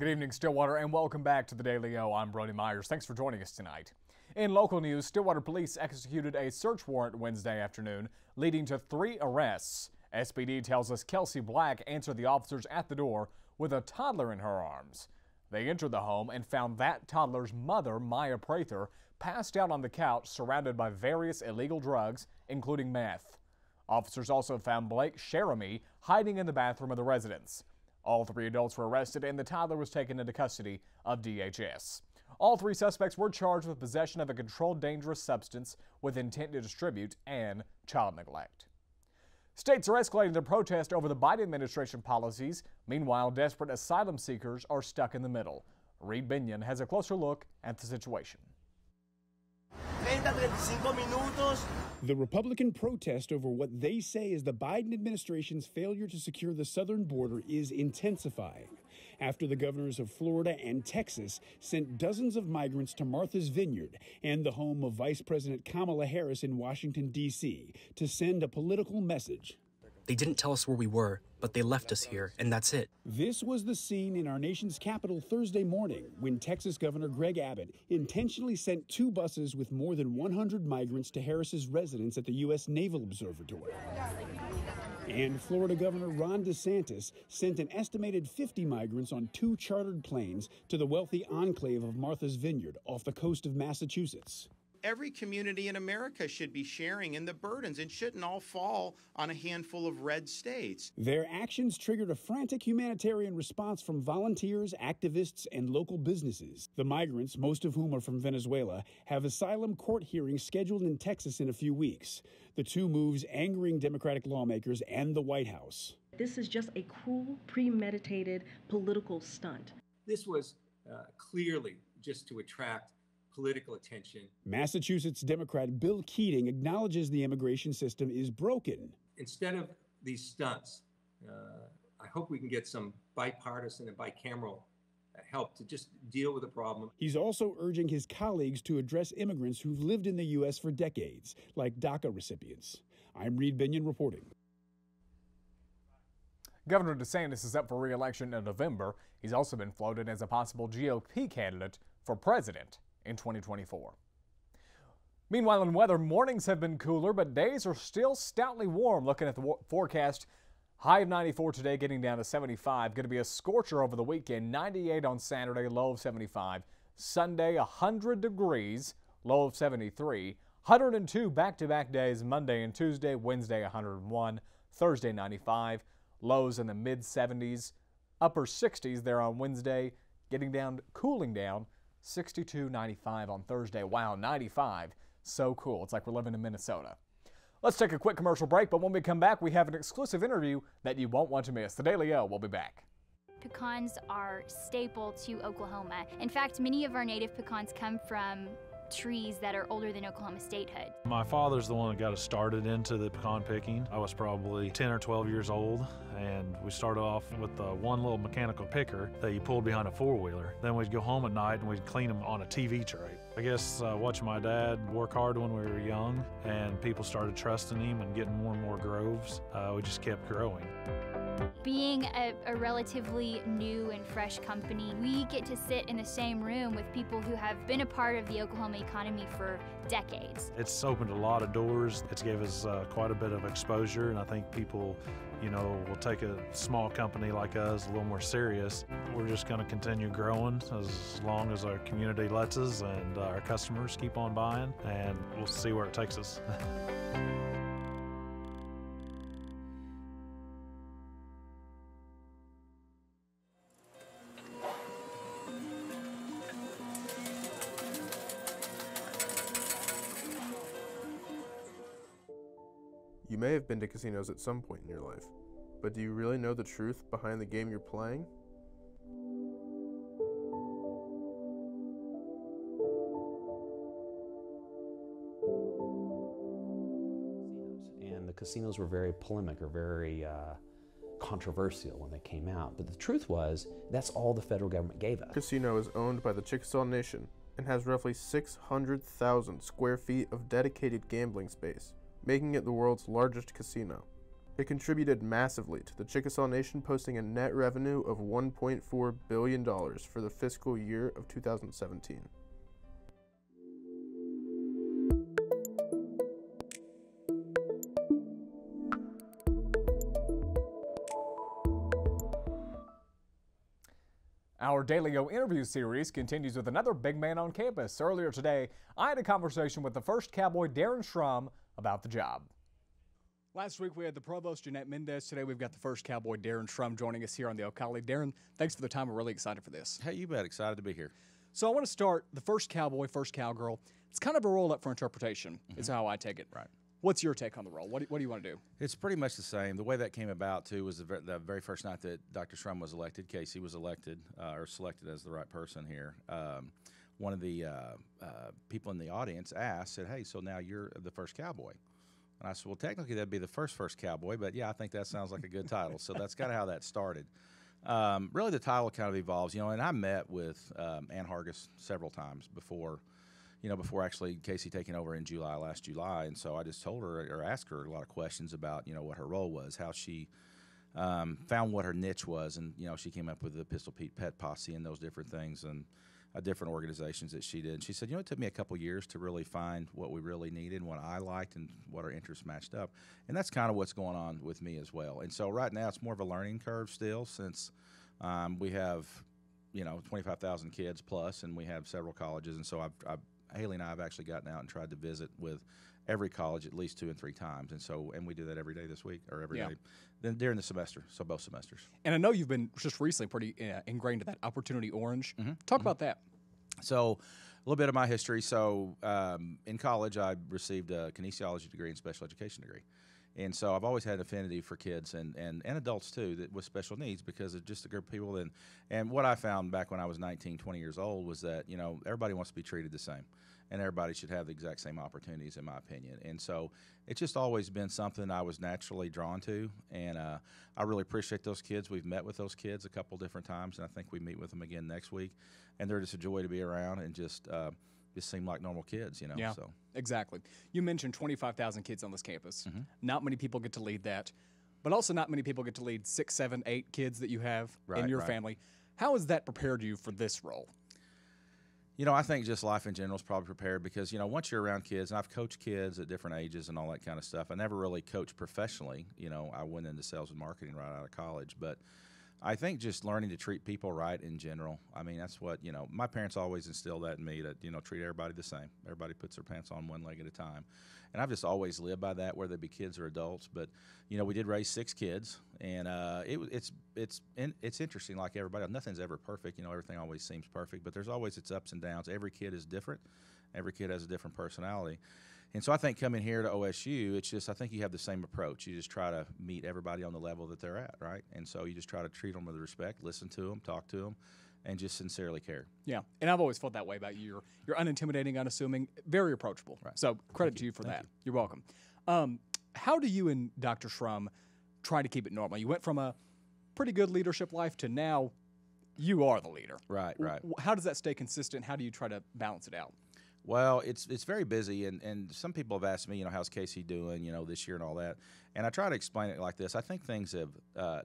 Good evening, Stillwater, and welcome back to the Daily O. I'm Brody Myers. Thanks for joining us tonight. In local news, Stillwater police executed a search warrant Wednesday afternoon, leading to 3 arrests. SPD tells us Kelsey Black answered the officers at the door with a toddler in her arms. They entered the home and found that toddler's mother, Maya Prather, passed out on the couch surrounded by various illegal drugs, including meth. Officers also found Blake Sheremy hiding in the bathroom of the residence. All 3 adults were arrested and the toddler was taken into custody of DHS. All 3 suspects were charged with possession of a controlled dangerous substance with intent to distribute and child neglect. States are escalating their protest over the Biden administration policies. Meanwhile, desperate asylum seekers are stuck in the middle. Reed Binion has a closer look at the situation. The Republican protest over what they say is the Biden administration's failure to secure the southern border is intensifying after the governors of Florida and Texas sent dozens of migrants to Martha's Vineyard and the home of Vice President Kamala Harris in Washington, D.C., to send a political message. They didn't tell us where we were, but they left us here, and that's it. This was the scene in our nation's capital Thursday morning when Texas Governor Greg Abbott intentionally sent 2 buses with more than 100 migrants to Harris's residence at the U.S. Naval Observatory. And Florida Governor Ron DeSantis sent an estimated 50 migrants on 2 chartered planes to the wealthy enclave of Martha's Vineyard off the coast of Massachusetts. Every community in America should be sharing in the burdens and shouldn't all fall on a handful of red states. Their actions triggered a frantic humanitarian response from volunteers, activists, and local businesses. The migrants, most of whom are from Venezuela, have asylum court hearings scheduled in Texas in a few weeks. The 2 moves angering Democratic lawmakers and the White House. This is just a cruel, premeditated political stunt. This was clearly just to attract political attention. Massachusetts Democrat Bill Keating acknowledges the immigration system is broken. Instead of these stunts, I hope we can get some bipartisan and bicameral help to just deal with the problem. He's also urging his colleagues to address immigrants who've lived in the U.S. for decades, like DACA recipients. I'm Reed Binion reporting. Governor DeSantis is up for re-election in November. He's also been floated as a possible GOP candidate for president in 2024. Meanwhile, in weather, mornings have been cooler, but days are still stoutly warm. Looking at the forecast, high of 94 today, getting down to 75. Going to be a scorcher over the weekend, 98 on Saturday, low of 75. Sunday, 100 degrees, low of 73. 102 back-to-back days, Monday and Tuesday. Wednesday, 101. Thursday, 95. Lows in the mid-70s. Upper 60s there on Wednesday, getting down, cooling down. 62, 95 on Thursday. Wow, 95. So cool. It's like we're living in Minnesota. Let's take a quick commercial break, but when we come back, we have an exclusive interview that you won't want to miss. The Daily O will be back. Pecans are staple to Oklahoma. In fact, many of our native pecans come from trees that are older than Oklahoma statehood. My father's the one that got us started into the pecan picking. I was probably 10 or 12 years old, and we started off with one little mechanical picker that you pulled behind a 4-wheeler. Then we'd go home at night and we'd clean them on a TV tray. I guess watching my dad work hard when we were young and people started trusting him and getting more and more groves, we just kept growing. Being a relatively new and fresh company, we get to sit in the same room with people who have been a part of the Oklahoma economy for decades. It's opened a lot of doors. It's gave us quite a bit of exposure, and I think people, will take a small company like us a little more serious. We're just going to continue growing as long as our community lets us and our customers keep on buying, and we'll see where it takes us. You may have been to casinos at some point in your life, but do you really know the truth behind the game you're playing? And the casinos were very polemic or very controversial when they came out, but the truth was that's all the federal government gave us. The casino is owned by the Chickasaw Nation and has roughly 600,000 square feet of dedicated gambling space, making it the world's largest casino. It contributed massively to the Chickasaw Nation posting a net revenue of $1.4 billion for the fiscal year of 2017. Our Daily O interview series continues with another big man on campus. Earlier today, I had a conversation with the first cowboy, Darren Schrum, about the job. Last week we had the provost, Jeanette Mendez. Today we've got the first cowboy, Darren Schrum, joining us here on the Ocala. Darren, thanks for the time. We're really excited for this. Hey, you bet. Excited to be here. So I want to start, the first cowboy, first cowgirl. It's kind of a role up for interpretation, is how I take it. Right. What's your take on the role? What do you want to do? It's pretty much the same. The way that came about, too, was the very first night that Dr. Schrum was elected. Casey was elected, or selected as the right person here. One of the people in the audience said, hey, so now you're the first cowboy. And I said, well, technically that'd be the first cowboy, but yeah, I think that sounds like a good title. So that's kind of how that started. Really, the title kind of evolves, and I met with Ann Hargis several times before actually Casey taking over in last July. And so I just told her or asked her a lot of questions about, what her role was, how she found what her niche was. And, she came up with the Pistol Pete Pet Posse and those different things and different organizations that she did. And she said, it took me a couple years to really find what we really needed, what I liked, and what our interests matched up. And that's kind of what's going on with me as well. And so right now it's more of a learning curve still, since we have, 25,000 kids plus, and we have several colleges. And so Haley and I have actually gotten out and tried to visit with every college at least 2 and 3 times. And we do that every day this week, or every day then during the semester, so both semesters. And I know you've been just recently pretty ingrained in that Opportunity Orange. Talk about that. So a little bit of my history. So in college, I received a kinesiology degree and special education degree. And so I've always had an affinity for kids and adults too with special needs, because it's just a group of people. And what I found back when I was 19, 20 years old was that, everybody wants to be treated the same, and everybody should have the exact same opportunities, in my opinion. And so it's just always been something I was naturally drawn to. And I really appreciate those kids. We've met with those kids a couple different times, and I think we meet with them again next week. And they're just a joy to be around, and just seem like normal kids, Yeah, so. Exactly. You mentioned 25,000 kids on this campus. Not many people get to lead that, but also not many people get to lead 6, 7, 8 kids that you have in your family. How has that prepared you for this role? I think just life in general is probably prepared, because, once you're around kids, and I've coached kids at different ages and all that kind of stuff. I never really coached professionally. I went into sales and marketing right out of college, but I think just learning to treat people right in general. I mean, that's what, my parents always instilled that in me, that, treat everybody the same. Everybody puts their pants on one leg at a time. And I've just always lived by that, whether they be kids or adults. But, we did raise 6 kids, and it's interesting, like everybody else. Nothing's ever perfect. Everything always seems perfect, but there's always its ups and downs. Every kid is different. Every kid has a different personality. And so I think coming here to OSU, it's just, I think you have the same approach. You just try to meet everybody on the level that they're at, right? And so you just try to treat them with respect, listen to them, talk to them, and just sincerely care. Yeah, and I've always felt that way about you. You're unintimidating, unassuming, very approachable. Right. So credit to you for that. You're welcome. How do you and Dr. Schrum try to keep it normal? You went from a pretty good leadership life to now you are the leader. Right, right. How does that stay consistent? How do you try to balance it out? Well, it's very busy, and some people have asked me, how's Casey doing, this year and all that. And I try to explain it like this. I think things have,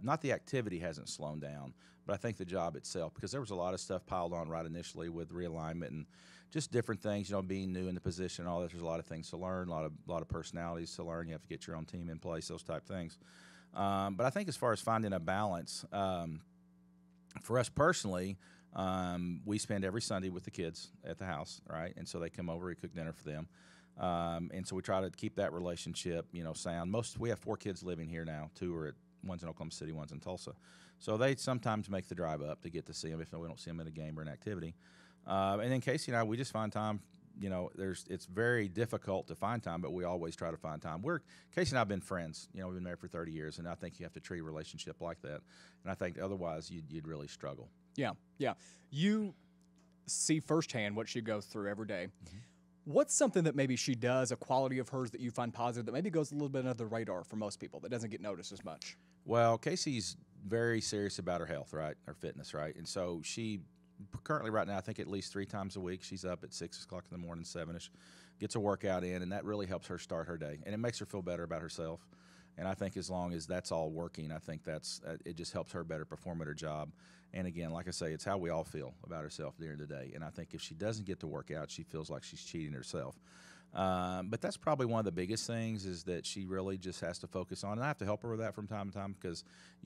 not the activity hasn't slowed down, but I think the job itself, because there was a lot of stuff piled on right initially with realignment and just different things, being new in the position and all that. There's a lot of things to learn, a lot of personalities to learn. You have to get your own team in place, those type things. But I think as far as finding a balance, for us personally, we spend every Sunday with the kids at the house, right? And so they come over, we cook dinner for them. And so we try to keep that relationship, sound. We have 4 kids living here now. 2 are one's in Oklahoma City, one's in Tulsa. So they sometimes make the drive up to get to see them if we don't see them at a game or an activity. And then Casey and I, we just find time. It's very difficult to find time, but we always try to find time. Casey and I have been friends. We've been married for 30 years, and I think you have to treat a relationship like that. And I think otherwise you'd really struggle. Yeah, yeah. You see firsthand what she goes through every day. Mm-hmm. What's something that maybe she does, a quality of hers that you find positive, that maybe goes a little bit under the radar for most people, that doesn't get noticed as much? Well, Casey's very serious about her health, right, her fitness, right? And so she currently right now, I think at least 3 times a week, she's up at 6 o'clock in the morning, 7-ish, gets a workout in, and that really helps her start her day. And it makes her feel better about herself. And I think as long as that's all working, I think that's it just helps her better perform at her job. And again, like I say, it's how we all feel about ourselves during the day. And I think if she doesn't get to work out, she feels like she's cheating herself. But that's probably one of the biggest things, is that she really just has to focus on, and I have to help her with that from time to time, because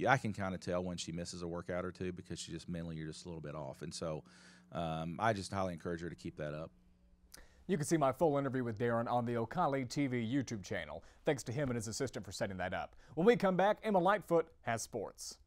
I can kind of tell when she misses a workout or two, because she just mentally, you're just a little bit off. And so I just highly encourage her to keep that up. You can see my full interview with Darren on the O'Kali TV YouTube channel. Thanks to him and his assistant for setting that up. When we come back, Emma Lightfoot has sports.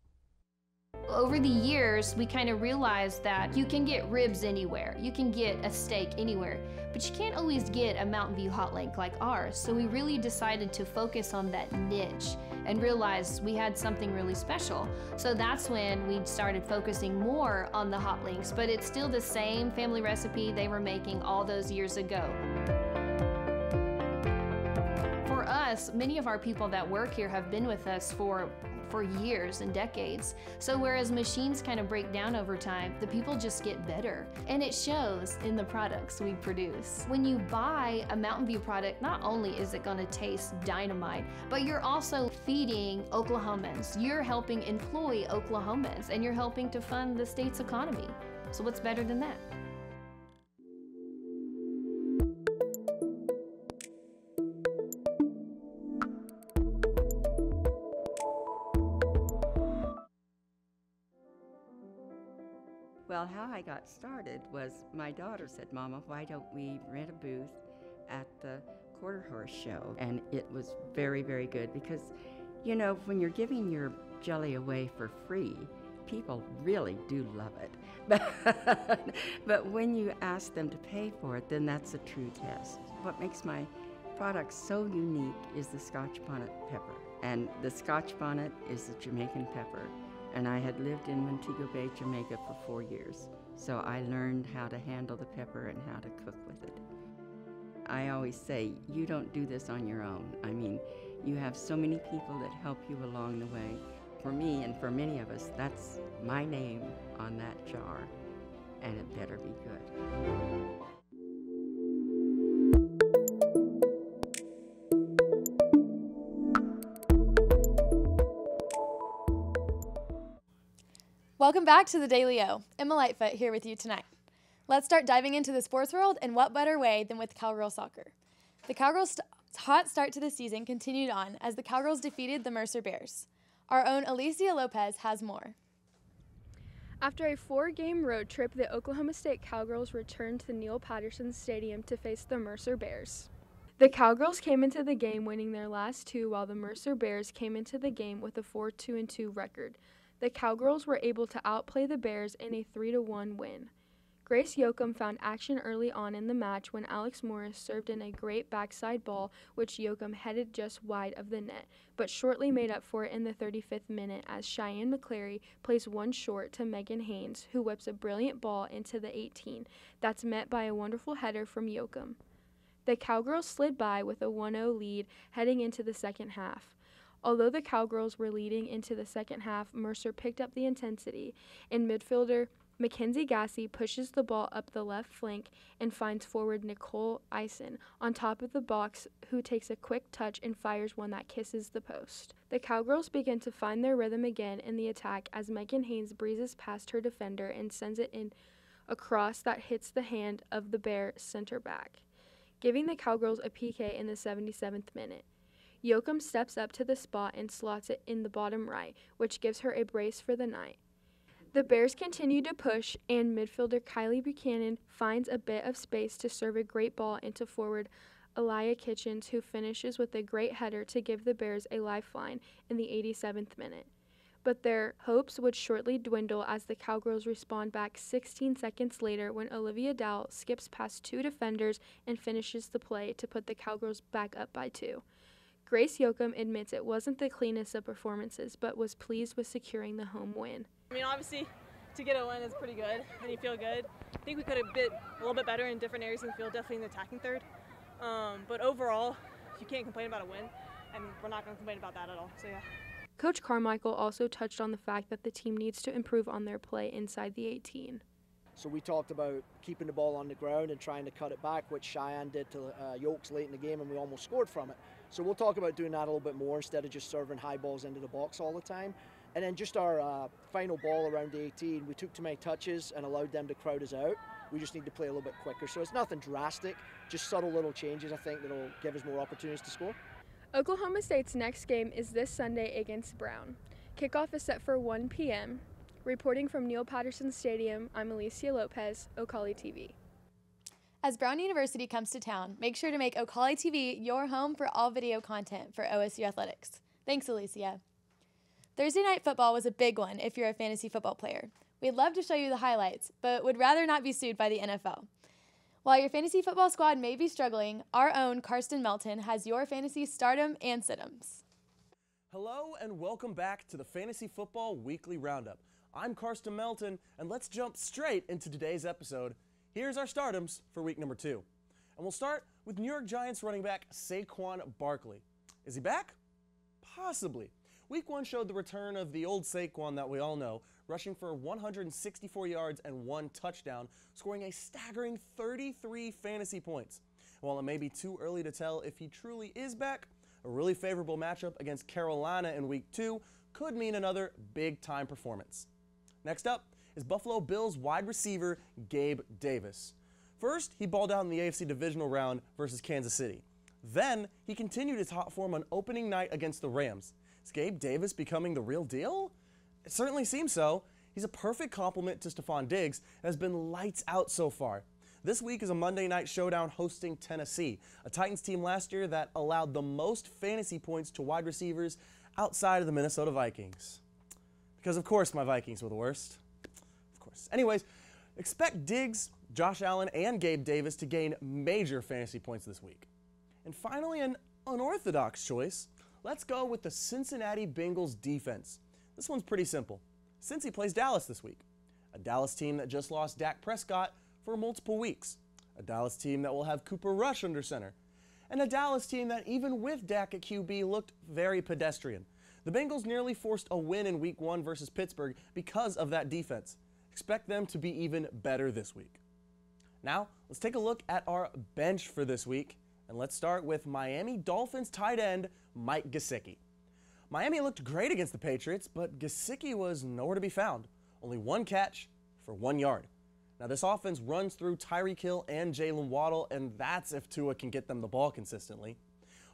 Over the years, we kind of realized that you can get ribs anywhere, you can get a steak anywhere, but you can't always get a Mountain View hot link like ours. So we really decided to focus on that niche and realized we had something really special. So that's when we started focusing more on the hot links, but it's still the same family recipe they were making all those years ago. For us, many of our people that work here have been with us for years and decades. So whereas machines kind of break down over time, the people just get better. And it shows in the products we produce. When you buy a Mountain View product, not only is it going to taste dynamite, but you're also feeding Oklahomans. You're helping employ Oklahomans, and you're helping to fund the state's economy. So what's better than that? Well, how I got started was my daughter said, "Mama, why don't we rent a booth at the Quarter Horse Show?" And it was very, very good because, you know, when you're giving your jelly away for free, people really do love it. But when you ask them to pay for it, then that's a true test. What makes my product so unique is the Scotch bonnet pepper. And the Scotch bonnet is the Jamaican pepper. And I had lived in Montego Bay, Jamaica for 4 years. So I learned how to handle the pepper and how to cook with it. I always say, you don't do this on your own. I mean, you have so many people that help you along the way. For me and for many of us, that's my name on that jar, and it better be good. Welcome back to the Daily O. Emma Lightfoot here with you tonight. Let's start diving into the sports world, and what better way than with Cowgirl soccer. The Cowgirls' hot start to the season continued on as the Cowgirls defeated the Mercer Bears. Our own Alicia Lopez has more. After a 4-game road trip, the Oklahoma State Cowgirls returned to Neil Patterson Stadium to face the Mercer Bears. The Cowgirls came into the game winning their last 2, while the Mercer Bears came into the game with a 4-2-2 record. The Cowgirls were able to outplay the Bears in a 3-1 win. Grace Yoakum found action early on in the match when Alex Morris served in a great backside ball, which Yoakum headed just wide of the net, but shortly made up for it in the 35th minute as Cheyenne McClary plays one short to Megan Haynes, who whips a brilliant ball into the 18. That's met by a wonderful header from Yoakum. The Cowgirls slid by with a 1-0 lead heading into the second half. Although the Cowgirls were leading into the second half, Mercer picked up the intensity, and midfielder Mackenzie Gassey pushes the ball up the left flank and finds forward Nicole Eisen on top of the box, who takes a quick touch and fires one that kisses the post. The Cowgirls begin to find their rhythm again in the attack as Megan Haynes breezes past her defender and sends it in a cross that hits the hand of the Bear center back, giving the Cowgirls a PK in the 77th minute. Yoakum steps up to the spot and slots it in the bottom right, which gives her a brace for the night. The Bears continue to push, and midfielder Kylie Buchanan finds a bit of space to serve a great ball into forward Elia Kitchens, who finishes with a great header to give the Bears a lifeline in the 87th minute. But their hopes would shortly dwindle as the Cowgirls respond back 16 seconds later when Olivia Dowell skips past 2 defenders and finishes the play to put the Cowgirls back up by 2. Grace Yoakum admits it wasn't the cleanest of performances, but was pleased with securing the home win. I mean, obviously, to get a win is pretty good, and you feel good. I think we could have been a little bit better in different areas in the field, definitely in the attacking third. But overall, you can't complain about a win, and we're not going to complain about that at all, so yeah. Coach Carmichael also touched on the fact that the team needs to improve on their play inside the 18. So we talked about keeping the ball on the ground and trying to cut it back, which Cheyenne did to Yokes late in the game, and we almost scored from it. So we'll talk about doing that a little bit more instead of just serving high balls into the box all the time. And then just our final ball around the 18, we took too many touches and allowed them to crowd us out. We just need to play a little bit quicker. So it's nothing drastic, just subtle little changes, I think, that'll give us more opportunities to score. Oklahoma State's next game is this Sunday against Brown. Kickoff is set for 1 p.m. Reporting from Neil Patterson Stadium, I'm Alicia Lopez, Ocali TV. As Brown University comes to town, make sure to make Ocali TV your home for all video content for OSU athletics. Thanks, Alicia. Thursday night football was a big one if you're a fantasy football player. We'd love to show you the highlights, but would rather not be sued by the NFL. While your fantasy football squad may be struggling, our own Karsten Melton has your fantasy stardom and situms. Hello and welcome back to the Fantasy Football Weekly Roundup. I'm Karsten Melton, and let's jump straight into today's episode. Here's our stardoms for week number 2. And we'll start with New York Giants running back Saquon Barkley. Is he back? Possibly. Week 1 showed the return of the old Saquon that we all know, rushing for 164 yards and 1 touchdown, scoring a staggering 33 fantasy points. While it may be too early to tell if he truly is back, a really favorable matchup against Carolina in Week 2 could mean another big-time performance. Next up is Buffalo Bills wide receiver Gabe Davis. First, he balled out in the AFC divisional round versus Kansas City. Then, he continued his hot form on opening night against the Rams. Is Gabe Davis becoming the real deal? It certainly seems so. He's a perfect complement to Stephon Diggs and has been lights out so far. This week is a Monday night showdown hosting Tennessee, a Titans team last year that allowed the most fantasy points to wide receivers outside of the Minnesota Vikings. Because of course my Vikings were the worst. Of course. Anyways, expect Diggs, Josh Allen, and Gabe Davis to gain major fantasy points this week. And finally, an unorthodox choice. Let's go with the Cincinnati Bengals defense. This one's pretty simple. Cincy plays Dallas this week, a Dallas team that just lost Dak Prescott for multiple weeks, a Dallas team that will have Cooper Rush under center, and a Dallas team that even with Dak at QB looked very pedestrian. The Bengals nearly forced a win in Week 1 versus Pittsburgh because of that defense. Expect them to be even better this week. Now, let's take a look at our bench for this week, and let's start with Miami Dolphins tight end Mike Gesicki. Miami looked great against the Patriots, but Gesicki was nowhere to be found. Only 1 catch for 1 yard. Now this offense runs through Tyreek Hill and Jalen Waddle, and that's if Tua can get them the ball consistently.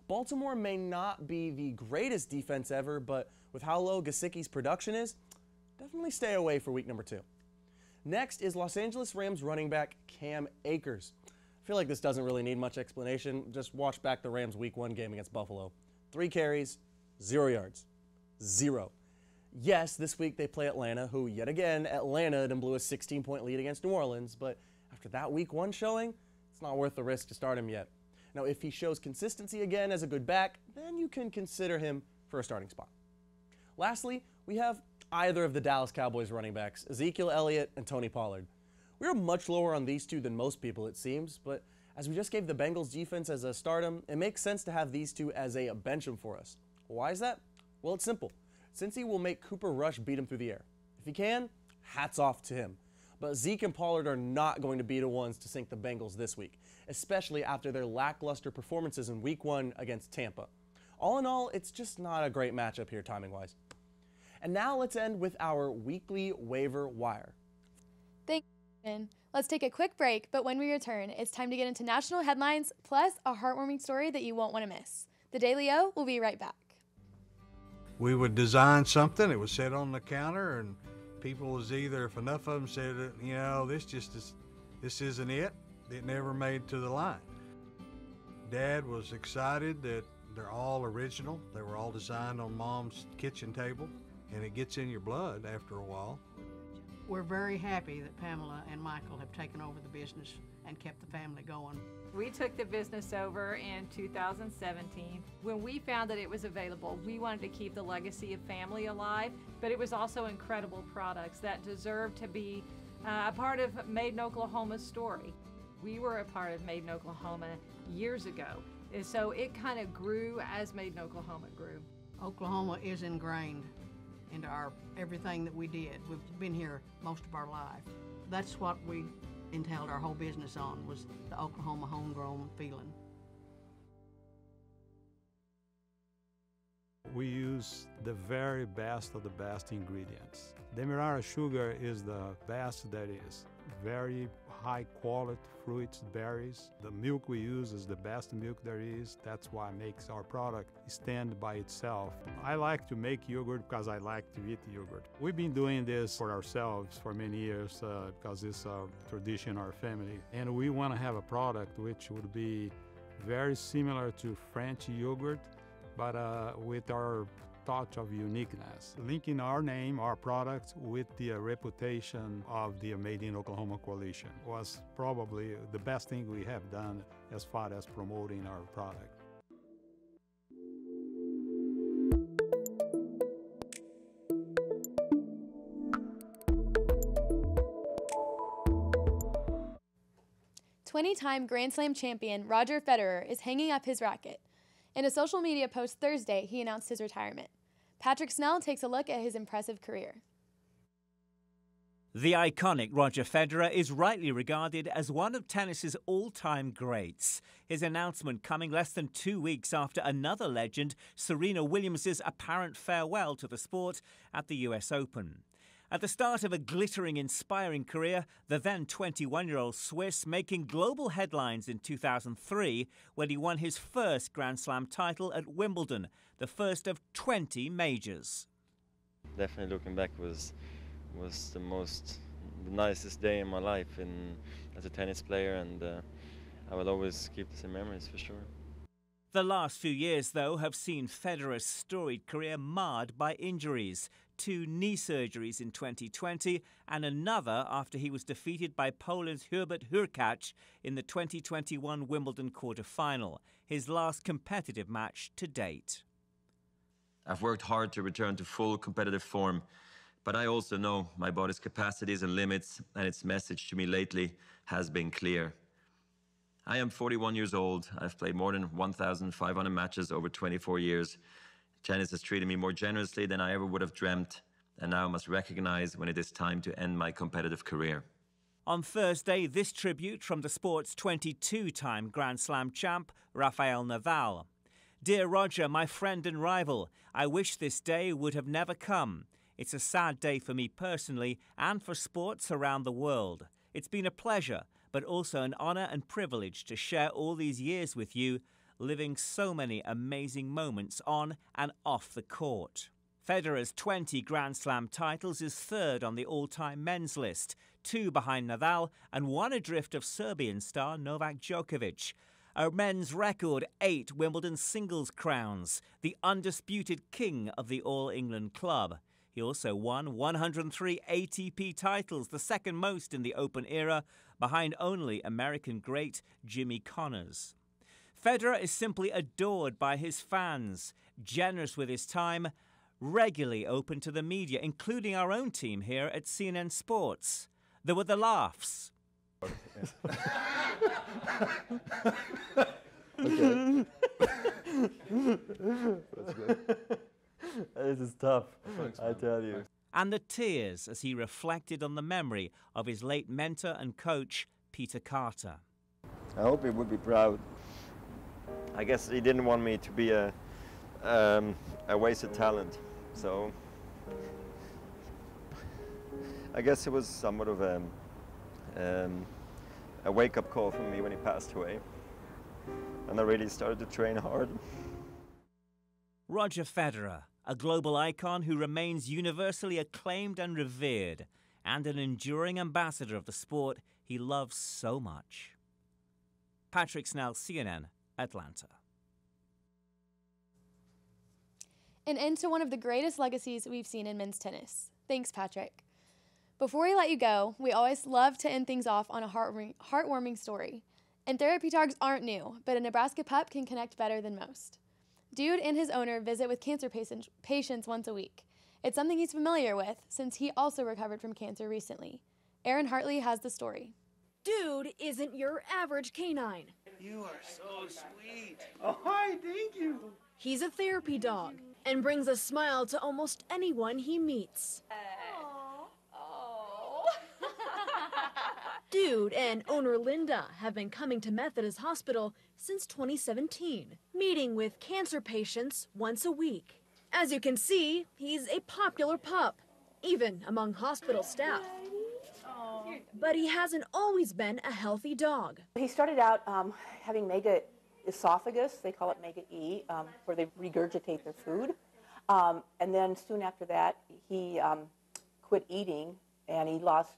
Baltimore may not be the greatest defense ever, but with how low Gesicki's production is, definitely stay away for week number 2. Next is Los Angeles Rams running back Cam Akers. I feel like this doesn't really need much explanation. Just watch back the Rams Week 1 game against Buffalo. 3 carries, 0 yards. 0. Yes, this week they play Atlanta, who yet again, Atlanta then blew a 16-point lead against New Orleans, but after that Week 1 showing, it's not worth the risk to start him yet. Now, if he shows consistency again as a good back, then you can consider him for a starting spot. Lastly, we have either of the Dallas Cowboys running backs, Ezekiel Elliott and Tony Pollard. We're much lower on these two than most people, it seems, but as we just gave the Bengals defense as a stardom, it makes sense to have these two as a bench'em for us. Why is that? Well, it's simple. Cincy will make Cooper Rush beat him through the air. If he can, hats off to him. But Zeke and Pollard are not going to be the ones to sink the Bengals this week, especially after their lackluster performances in Week 1 against Tampa. All in all, it's just not a great matchup here timing-wise. And now let's end with our weekly waiver wire. Thank you. Let's take a quick break, but when we return, it's time to get into national headlines, plus a heartwarming story that you won't want to miss. The Daily O will be right back. We would design something, it was set on the counter, and people was either, if enough of them said, you know, this isn't it never made to the line. Dad was excited that they're all original. They were all designed on Mom's kitchen table, and it gets in your blood after a while. We're very happy that Pamela and Michael have taken over the business and kept the family going. We took the business over in 2017. When we found that it was available, we wanted to keep the legacy of family alive, but it was also incredible products that deserved to be a part of Made in Oklahoma's story. We were a part of Made in Oklahoma years ago, and so it kind of grew as Made in Oklahoma grew. Oklahoma is ingrained into everything that we did. We've been here most of our life. that's what we entailed our whole business on, was the Oklahoma homegrown feeling. We use the very best of the best ingredients. Demerara sugar is the best that is. Very high quality fruits, berries. The milk we use is the best milk there is. That's why it makes our product stand by itself. I like to make yogurt because I like to eat yogurt. We've been doing this for ourselves for many years because it's a tradition in our family. And we want to have a product which would be very similar to French yogurt, but with our touch of uniqueness, linking our name, our products, with the reputation of the Made in Oklahoma Coalition was probably the best thing we have done as far as promoting our product. "20-time Grand Slam champion Roger Federer is hanging up his racket. In a social media post Thursday, he announced his retirement. Patrick Snell takes a look at his impressive career. The iconic Roger Federer is rightly regarded as one of tennis's all-time greats. His announcement coming less than 2 weeks after another legend, Serena Williams' apparent farewell to the sport at the US Open. At the start of a glittering, inspiring career, the then 21-year-old Swiss making global headlines in 2003 when he won his first Grand Slam title at Wimbledon, the first of 20 majors. Definitely looking back was the nicest day in my life as a tennis player, and I will always keep this in memories for sure. The last few years, though, have seen Federer's storied career marred by injuries. 2 knee surgeries in 2020 and another after he was defeated by Poland's Hubert Hurkacz in the 2021 Wimbledon quarter-final, his last competitive match to date. I've worked hard to return to full competitive form, but I also know my body's capacities and limits, and its message to me lately has been clear. I am 41 years old. I've played more than 1,500 matches over 24 years. Tennis has treated me more generously than I ever would have dreamt, and now I must recognize when it is time to end my competitive career. On Thursday, this tribute from the sport's 22-time Grand Slam champ, Rafael Nadal. Dear Roger, my friend and rival, I wish this day would have never come. It's a sad day for me personally and for sports around the world. It's been a pleasure, but also an honor and privilege to share all these years with you, living so many amazing moments on and off the court. Federer's 20 Grand Slam titles is third on the all-time men's list, 2 behind Nadal and 1 adrift of Serbian star Novak Djokovic. A men's record 8 Wimbledon singles crowns, the undisputed king of the All England club. He also won 103 ATP titles, the second most in the Open era, behind only American great Jimmy Connors. Federer is simply adored by his fans, generous with his time, regularly open to the media, including our own team here at CNN Sports. There were the laughs. Okay. That's good. This is tough, I tell you. And the tears as he reflected on the memory of his late mentor and coach, Peter Carter. I hope he would be proud. I guess he didn't want me to be a wasted talent, so I guess it was somewhat of a wake-up call for me when he passed away, and I really started to train hard. Roger Federer, a global icon who remains universally acclaimed and revered, and an enduring ambassador of the sport he loves so much. Patrick Snell, CNN, Atlanta. An end to one of the greatest legacies we've seen in men's tennis. Thanks, Patrick. Before we let you go, we always love to end things off on a heartwarming story. And therapy dogs aren't new, but a Nebraska pup can connect better than most. Dude and his owner visit with cancer patients once a week. It's something he's familiar with since he also recovered from cancer recently. Aaron Hartley has the story. Dude isn't your average canine. You are so sweet. Oh, hi, thank you. He's a therapy dog and brings a smile to almost anyone he meets. Dude and owner Linda have been coming to Methodist Hospital since 2017, meeting with cancer patients once a week. As you can see, he's a popular pup, even among hospital staff. But he hasn't always been a healthy dog. He started out having mega esophagus, they call it mega E, where they regurgitate their food. And then soon after that, he quit eating, and he lost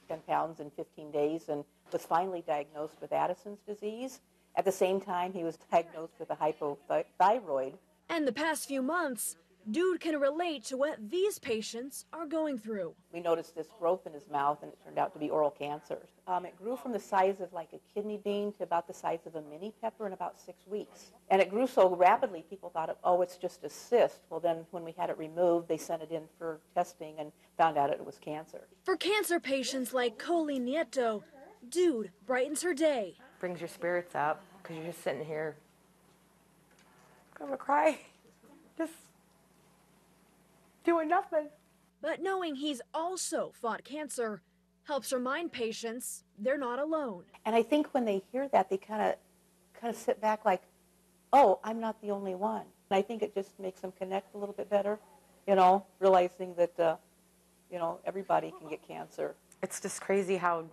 10 pounds in 15 days and was finally diagnosed with Addison's disease. At the same time, he was diagnosed with a hypothyroid. And the past few months, Dude can relate to what these patients are going through. We noticed this growth in his mouth, and it turned out to be oral cancer. It grew from the size of like a kidney bean to about the size of a mini pepper in about 6 weeks. And it grew so rapidly, people thought, oh, it's just a cyst. Well, then when we had it removed, they sent it in for testing and found out it was cancer. For cancer patients like Colleen Nieto, Dude brightens her day. Brings your spirits up because you're just sitting here. I'm gonna cry. Just doing nothing. But knowing he's also fought cancer helps remind patients they're not alone. And I think when they hear that, they kind of sit back like, oh, I'm not the only one. And I think it just makes them connect a little bit better, you know, realizing that, you know, everybody can get cancer. It's just crazy how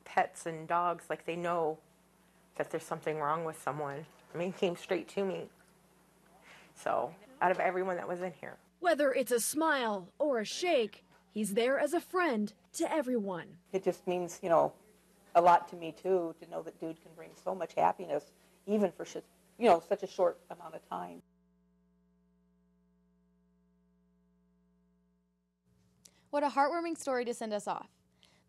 pets and dogs, like, they know that there's something wrong with someone. I mean, it came straight to me. So, out of everyone that was in here. Whether it's a smile or a shake, he's there as a friend to everyone. It just means, you know, a lot to me, too, to know that Dude can bring so much happiness, even for, you know, such a short amount of time. What a heartwarming story to send us off.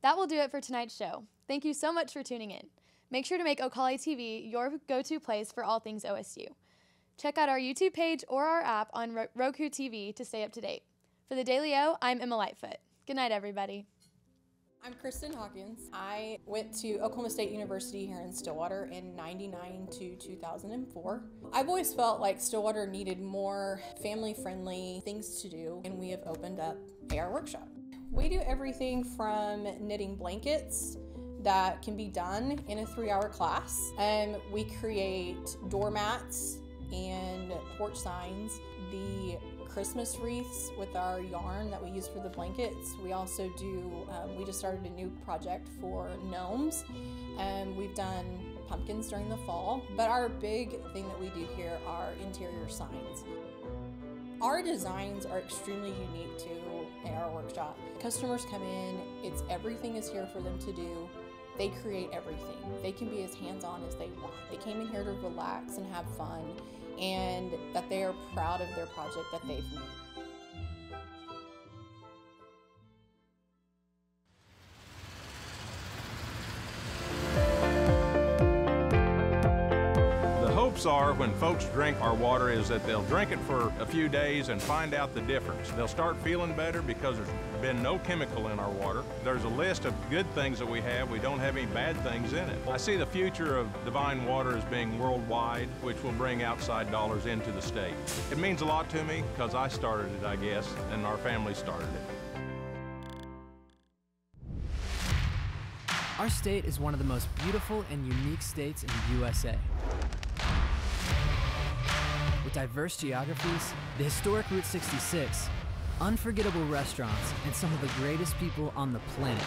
That will do it for tonight's show. Thank you so much for tuning in. Make sure to make Ocala TV your go-to place for all things OSU. Check out our YouTube page or our app on Roku TV to stay up to date. For the Daily O, I'm Emma Lightfoot. Good night, everybody. I'm Kristen Hawkins. I went to Oklahoma State University here in Stillwater in '99 to 2004. I've always felt like Stillwater needed more family-friendly things to do, and we have opened up AR Workshop. We do everything from knitting blankets that can be done in a 3-hour class, and we create doormats and porch signs, the Christmas wreaths with our yarn that we use for the blankets. We also do, we just started a new project for gnomes, and we've done pumpkins during the fall. But our big thing that we do here are interior signs. Our designs are extremely unique to AR Workshop. Customers come in, everything is here for them to do. They create everything. They can be as hands-on as they want. They came in here to relax and have fun, and that they are proud of their project that they've made. The hopes are when folks drink our water is that they'll drink it for a few days and find out the difference. They'll start feeling better because there's been no chemical in our water. There's a list of good things that we have. We don't have any bad things in it. I see the future of Divine Water as being worldwide, which will bring outside dollars into the state. It means a lot to me because I started it, I guess, and our family started it. Our state is one of the most beautiful and unique states in the USA. With diverse geographies, the historic Route 66, unforgettable restaurants, and some of the greatest people on the planet.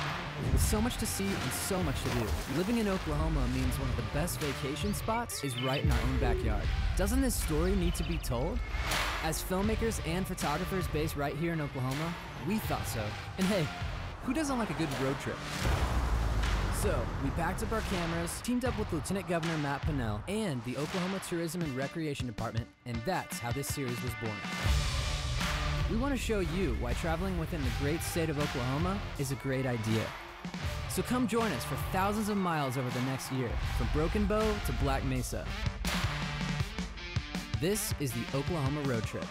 With so much to see and so much to do, living in Oklahoma means one of the best vacation spots is right in our own backyard. Doesn't this story need to be told? As filmmakers and photographers based right here in Oklahoma, we thought so. And hey, who doesn't like a good road trip? So, we packed up our cameras, teamed up with Lieutenant Governor Matt Pinnell and the Oklahoma Tourism and Recreation Department, and that's how this series was born. We want to show you why traveling within the great state of Oklahoma is a great idea. So come join us for thousands of miles over the next year, from Broken Bow to Black Mesa. This is the Oklahoma Road Trip.